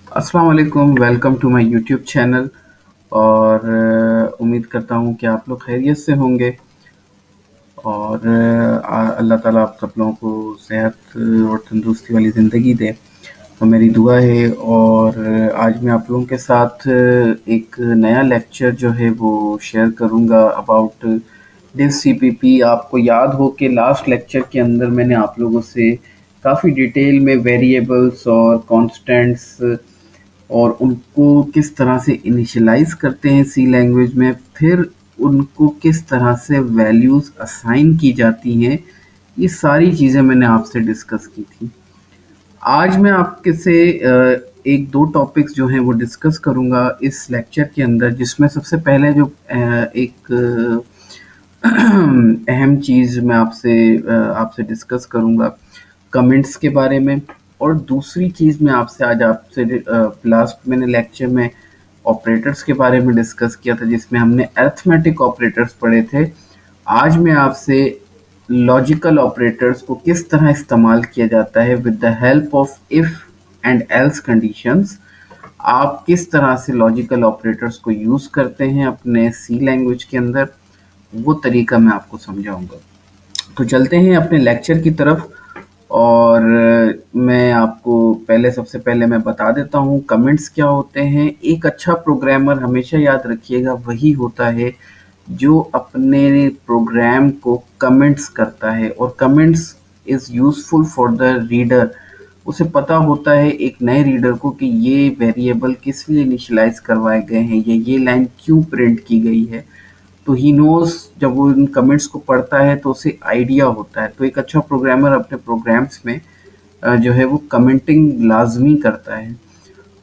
अस्सलाम वालेकुम, welcome to my YouTube channel. और उम्मीद करता हूँ कि आप लोग खैरियत से होंगे। और अल्लाह ताला आप सब लोगों को सेहत और तंदुरुस्ती वाली ज़िंदगी दे, तो मेरी दुआ है। और आज मैं आप लोगों के साथ एक नया लेक्चर जो है वो शेयर करूँगा अबाउट दिस सीपीपी। आपको याद हो कि लास्ट लेक्चर के अंदर मैंने आप लोगों से काफ़ी डिटेल में वेरिएबल्स और कॉन्स्टेंट्स और उनको किस तरह से इनिशियलाइज करते हैं सी लैंग्वेज में, फिर उनको किस तरह से वैल्यूज़ असाइन की जाती हैं, ये सारी चीज़ें मैंने आपसे डिस्कस की थी। आज मैं आपके से एक दो टॉपिक्स जो हैं वो डिस्कस करूँगा इस लेक्चर के अंदर, जिसमें सबसे पहले जो एक अहम चीज़ मैं आपसे डिस्कस करूँगा कमेंट्स के बारे में। और दूसरी चीज़ मैं आपसे लास्ट मैंने लेक्चर में ऑपरेटर्स के बारे में डिस्कस किया था, जिसमें हमने अरिथमेटिक ऑपरेटर्स पढ़े थे। आज मैं आपसे लॉजिकल ऑपरेटर्स को किस तरह इस्तेमाल किया जाता है with the help of if and else conditions, आप किस तरह से लॉजिकल ऑपरेटर्स को यूज़ करते हैं अपने सी लैंग्वेज के अंदर, वो तरीका मैं आपको समझाऊंगा। तो चलते हैं अपने लेक्चर की तरफ। और मैं आपको सबसे पहले मैं बता देता हूँ कमेंट्स क्या होते हैं। एक अच्छा प्रोग्रामर, हमेशा याद रखिएगा, वही होता है जो अपने प्रोग्राम को कमेंट्स करता है। और comments is useful for the reader. उसे पता होता है एक नए रीडर को कि ये वेरिएबल किस लिए इनिशियलाइज करवाए गए हैं, ये लाइन क्यों प्रिंट की गई है। तो ही नोज़, जब वो इन कमेंट्स को पढ़ता है तो उसे आइडिया होता है। तो एक अच्छा प्रोग्रामर अपने प्रोग्राम्स में जो है वो कमेंटिंग लाजमी करता है।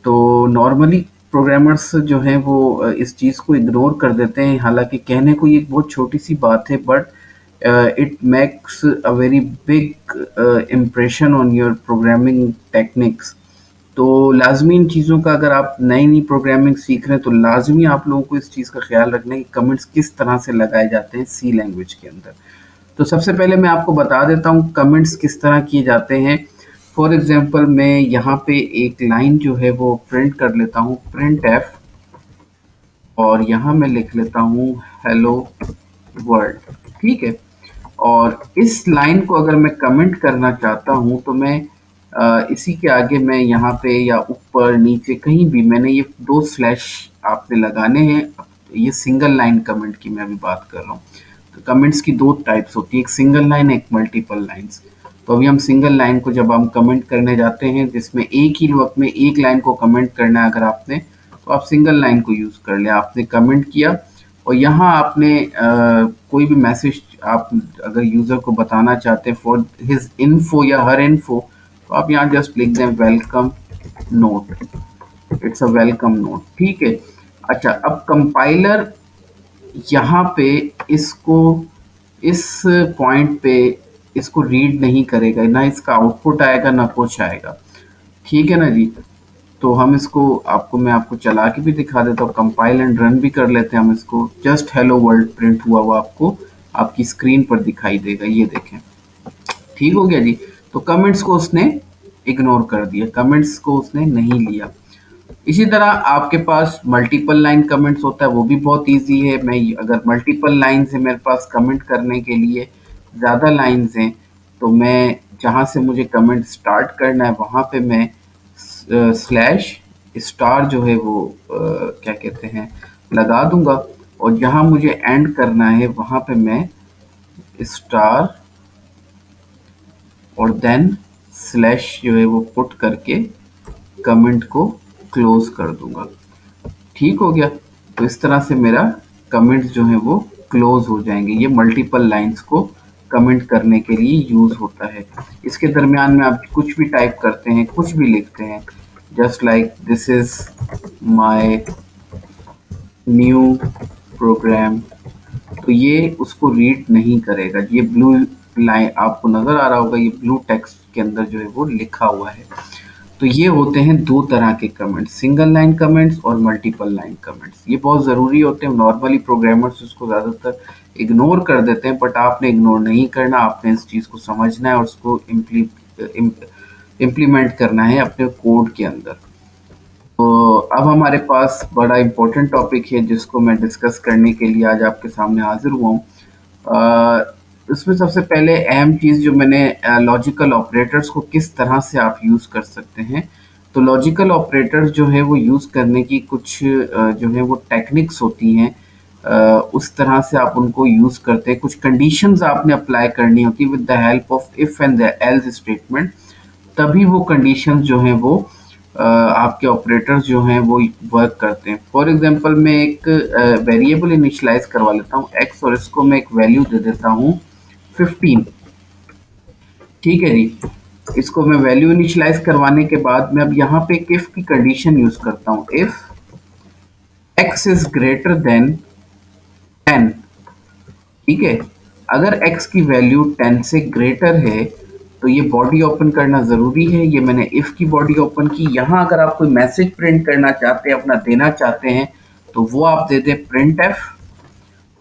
तो नॉर्मली प्रोग्रामर्स जो हैं वो इस चीज़ को इग्नोर कर देते हैं। हालांकि कहने को ये एक बहुत छोटी सी बात है, but it makes a very big impression on your programming techniques. तो लाजमी इन चीज़ों का, अगर आप नई नई प्रोग्रामिंग सीख रहे हैं तो लाजमी आप लोगों को इस चीज़ का ख्याल रखना है कि कमेंट्स किस तरह से लगाए जाते हैं सी लैंग्वेज के अंदर। तो सबसे पहले मैं आपको बता देता हूँ कमेंट्स किस तरह किए जाते हैं। फॉर एग्जांपल मैं यहाँ पे एक लाइन जो है वो प्रिंट कर लेता हूँ, प्रिंट एफ, और यहाँ मैं लिख लेता हूँ हेलो वर्ल्ड। ठीक है। और इस लाइन को अगर मैं कमेंट करना चाहता हूँ तो मैं इसी के आगे मैं यहाँ पे या ऊपर नीचे कहीं भी मैंने ये दो स्लैश आपने लगाने हैं। ये सिंगल लाइन कमेंट की मैं अभी बात कर रहा हूँ। तो कमेंट्स की दो टाइप्स होती है, एक सिंगल लाइन, एक मल्टीपल लाइन्स। तो अभी हम सिंगल लाइन को जब हम कमेंट करने जाते हैं, जिसमें एक ही वक्त में एक लाइन को कमेंट करना है अगर आपने, तो आप सिंगल लाइन को यूज़ कर लें। आपने कमेंट किया और यहाँ आपने कोई भी मैसेज आप अगर यूज़र को बताना चाहते हैं फॉर हिज इन्फो या हर इन्फो, तो आप यहाँ जस्ट लिख दें welcome note, it's a welcome note. ठीक है। अच्छा, अब कंपाइलर यहाँ पे इसको, इस पॉइंट पे इसको रीड नहीं करेगा, ना इसका आउटपुट आएगा ना कुछ आएगा। ठीक है ना जी। तो हम इसको मैं आपको चला के भी दिखा देता हूँ, कंपाइल एंड रन भी कर लेते हैं हम इसको। जस्ट हेलो वर्ल्ड प्रिंट हुआ हुआ आपको आपकी स्क्रीन पर दिखाई देगा, ये देखें। ठीक हो गया जी। तो कमेंट्स को उसने इग्नोर कर दिया, कमेंट्स को उसने नहीं लिया। इसी तरह आपके पास मल्टीपल लाइन कमेंट्स होता है, वो भी बहुत इजी है। मैं अगर मल्टीपल लाइन से मेरे पास कमेंट करने के लिए ज़्यादा लाइंस हैं, तो मैं जहाँ से मुझे कमेंट स्टार्ट करना है वहाँ पे मैं स्लैश स्टार जो है वो क्या कहते हैं लगा दूंगा। और जहाँ मुझे एंड करना है वहाँ पे मैं स्टार और देन स्लैश जो है वो पुट करके कमेंट को क्लोज कर दूंगा। ठीक हो गया। तो इस तरह से मेरा कमेंट्स जो है वो क्लोज हो जाएंगे। ये मल्टीपल लाइंस को कमेंट करने के लिए यूज होता है। इसके दरमियान में आप कुछ भी टाइप करते हैं, कुछ भी लिखते हैं, just like this is my new program, तो ये उसको रीड नहीं करेगा। ये ब्लू लाइन आपको नजर आ रहा होगा, ये ब्लू टेक्स्ट के अंदर जो है वो लिखा हुआ है। तो ये होते हैं दो तरह के कमेंट्स, सिंगल लाइन कमेंट्स और मल्टीपल लाइन कमेंट्स। ये बहुत ज़रूरी होते हैं। नॉर्मली प्रोग्रामर्स उसको ज़्यादातर इग्नोर कर देते हैं, बट आपने इग्नोर नहीं करना, आपने इस चीज़ को समझना है और उसको इम्प्लीमेंट करना है अपने कोड के अंदर। तो अब हमारे पास बड़ा इम्पोर्टेंट टॉपिक है जिसको मैं डिस्कस करने के लिए आज आपके सामने हाजिर हुआ हूँ। इसमें सबसे पहले अहम चीज़ जो मैंने लॉजिकल ऑपरेटर्स को किस तरह से आप यूज़ कर सकते हैं। तो लॉजिकल ऑपरेटर्स जो है वो यूज़ करने की कुछ जो है वो टेक्निक्स होती हैं। उस तरह से आप उनको यूज़ करते हैं, कुछ कंडीशंस आपने अप्लाई करनी होती है with the help of if and the L's statement. तभी वो कंडीशंस जो हैं वो आपके ऑपरेटर्स जो हैं वो वर्क करते हैं। फॉर एग्जांपल मैं एक वेरिएबल इनिशियलाइज करवा लेता हूँ एक्स, और इसको मैं एक वैल्यू दे देता हूँ 15। ठीक है जी। इसको मैं वैल्यू इनिशियलाइज करवाने के बाद मैं अब यहाँ पे एक इफ की कंडीशन यूज करता हूँ। If x is greater than 10, ठीक है, अगर x की वैल्यू 10 से ग्रेटर है तो ये बॉडी ओपन करना ज़रूरी है। ये मैंने इफ़ की बॉडी ओपन की। यहाँ अगर आप कोई मैसेज प्रिंट करना चाहते हैं, अपना देना चाहते हैं, तो वो आप दे दें प्रिंट एफ,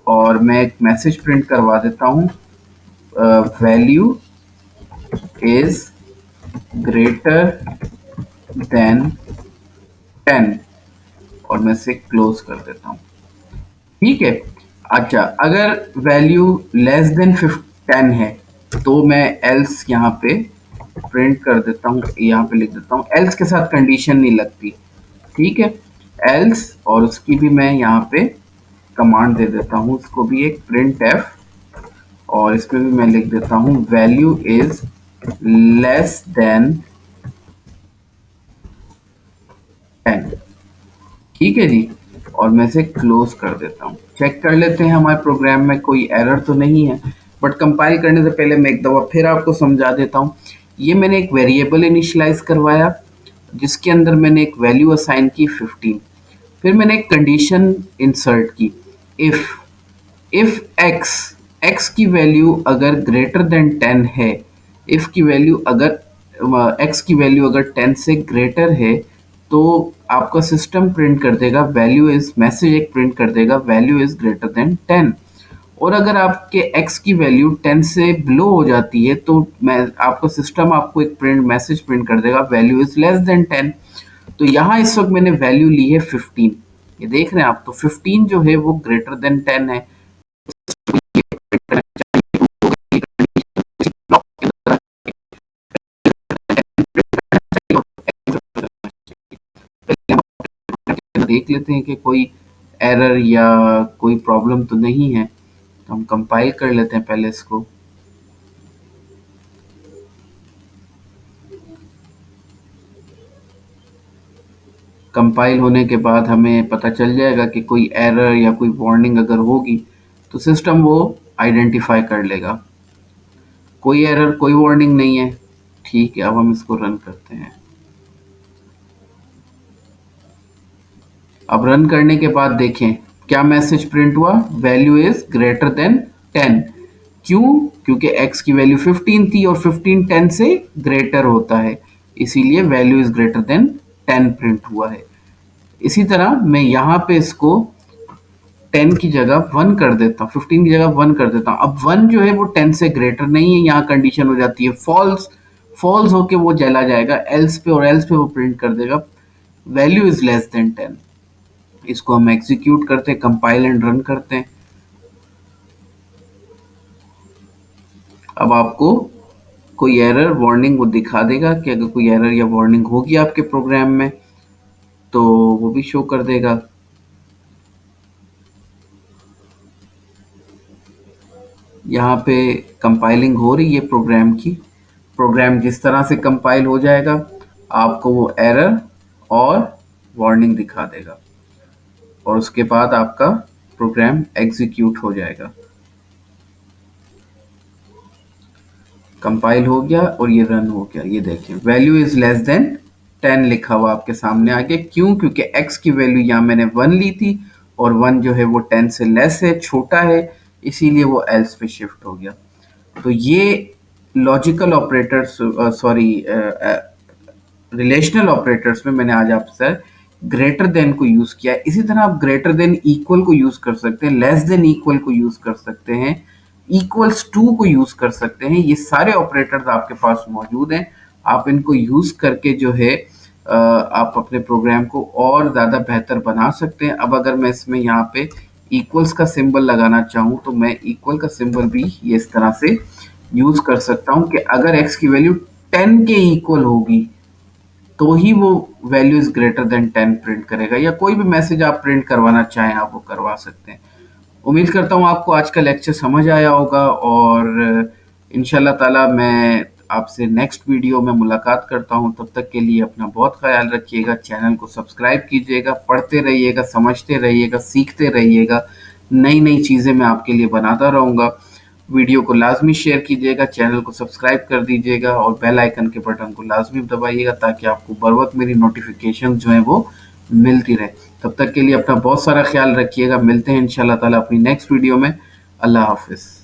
और मैं एक मैसेज प्रिंट करवा देता हूँ वैल्यू इज ग्रेटर देन 10, और मैं इसे क्लोज कर देता हूँ। ठीक है। अच्छा, अगर वैल्यू लेस देन 10 है तो मैं एल्स यहाँ पे प्रिंट कर देता हूँ, यहाँ पे लिख देता हूँ। एल्स के साथ कंडीशन नहीं लगती, ठीक है। एल्स, और उसकी भी मैं यहाँ पे कमांड दे देता हूँ, उसको भी एक प्रिंट एफ, और इसमें भी मैं लिख देता हूँ वैल्यू इज लेस देन 10। ठीक है जी। और मैं इसे क्लोज कर देता हूँ। चेक कर लेते हैं हमारे प्रोग्राम में कोई एरर तो नहीं है, बट कंपाइल करने से पहले मैं एक दफ़ा फिर आपको समझा देता हूँ। ये मैंने एक वेरिएबल इनिशियलाइज करवाया जिसके अंदर मैंने एक वैल्यू असाइन की 15। फिर मैंने एक कंडीशन इंसर्ट की, इफ़ इफ़ एक्स की वैल्यू अगर ग्रेटर देन 10 है, इफ़ की वैल्यू अगर एक्स की वैल्यू अगर 10 से ग्रेटर है तो आपका सिस्टम प्रिंट कर देगा वैल्यू इज, मैसेज एक प्रिंट कर देगा वैल्यू इज ग्रेटर देन 10। और अगर आपके x की वैल्यू 10 से बिलो हो जाती है तो मैं आपका सिस्टम आपको एक प्रिंट मैसेज प्रिंट कर देगा वैल्यू इज लेस देन 10। तो यहाँ इस वक्त मैंने वैल्यू ली है 15, ये देख रहे हैं आप। तो 15 जो है वो ग्रेटर देन 10 है। देख लेते हैं कि कोई एरर या कोई प्रॉब्लम तो नहीं है। तो हम कंपाइल कर लेते हैं पहले इसको। कंपाइल होने के बाद हमें पता चल जाएगा कि कोई एरर या कोई वार्निंग अगर होगी तो सिस्टम वो आइडेंटिफाई कर लेगा। कोई एरर, कोई वार्निंग नहीं है। ठीक है, अब हम इसको रन करते हैं। अब रन करने के बाद देखें क्या मैसेज प्रिंट हुआ, वैल्यू इज ग्रेटर देन 10। क्यों? क्योंकि x की वैल्यू 15 थी और 15 10 से ग्रेटर होता है, इसीलिए value is greater than 10 print हुआ है। इसी तरह मैं यहाँ पे इसको 10 की जगह 1 कर देता हूँ, 15 की जगह 1 कर देता हूँ। अब 1 जो है वो 10 से ग्रेटर नहीं है, यहाँ कंडीशन हो जाती है फॉल्स। फॉल्स होके वो चला जाएगा एल्स पे, और एल्स पे वो प्रिंट कर देगा वैल्यू इज लेस देन 10। इसको हम एग्जीक्यूट करते हैं, कंपाइल एंड रन करते हैं। अब आपको कोई एरर वार्निंग वो दिखा देगा कि अगर कोई एरर या वार्निंग होगी आपके प्रोग्राम में तो वो भी शो कर देगा। यहाँ पे कंपाइलिंग हो रही है प्रोग्राम की। प्रोग्राम जिस तरह से कंपाइल हो जाएगा आपको वो एरर और वार्निंग दिखा देगा, और उसके बाद आपका प्रोग्राम एग्जीक्यूट हो जाएगा। कंपाइल हो गया और ये रन हो गया। ये देखिए वैल्यू इज लेस देन 10 लिखा हुआ आपके सामने आ गया। क्यों? क्योंकि x की वैल्यू यहाँ मैंने 1 ली थी और 1 जो है वो 10 से लेस है, छोटा है, इसीलिए वो एल्स पे शिफ्ट हो गया। तो ये logical operators, sorry relational operators में मैंने आज आपसे ग्रेटर देन को यूज किया है। इसी तरह आप ग्रेटर देन इक्वल को यूज कर सकते हैं, लेस देन इक्वल को यूज कर सकते हैं, इक्वल्स टू को यूज कर सकते हैं। ये सारे ऑपरेटर्स आपके पास मौजूद हैं। आप इनको यूज करके जो है आप अपने प्रोग्राम को और ज़्यादा बेहतर बना सकते हैं। अब अगर मैं इसमें यहाँ पे इक्वल्स का सिंबल लगाना चाहूँ तो मैं इक्वल का सिंबल भी ये इस तरह से यूज़ कर सकता हूँ कि अगर x की वैल्यू 10 के इक्वल होगी तो ही वो value is greater than 10 print करेगा, या कोई भी मैसेज आप प्रिंट करवाना चाहें आप वो करवा सकते हैं। उम्मीद करता हूँ आपको आज का लेक्चर समझ आया होगा, और इंशाल्लाह ताला मैं आपसे नेक्स्ट वीडियो में मुलाकात करता हूँ। तब तक के लिए अपना बहुत ख्याल रखिएगा, चैनल को सब्सक्राइब कीजिएगा, पढ़ते रहिएगा, समझते रहिएगा, सीखते रहिएगा। नई नई चीज़ें मैं आपके लिए बनाता रहूँगा। वीडियो को लाजमी शेयर कीजिएगा, चैनल को सब्सक्राइब कर दीजिएगा और बेल आइकन के बटन को लाजमी दबाइएगा ताकि आपको बर वक्त मेरी नोटिफिकेशन जो है वो मिलती रहे। तब तक के लिए अपना बहुत सारा ख्याल रखिएगा। मिलते हैं इंशाल्लाह ताला अपनी नेक्स्ट वीडियो में। अल्लाह हाफिज़।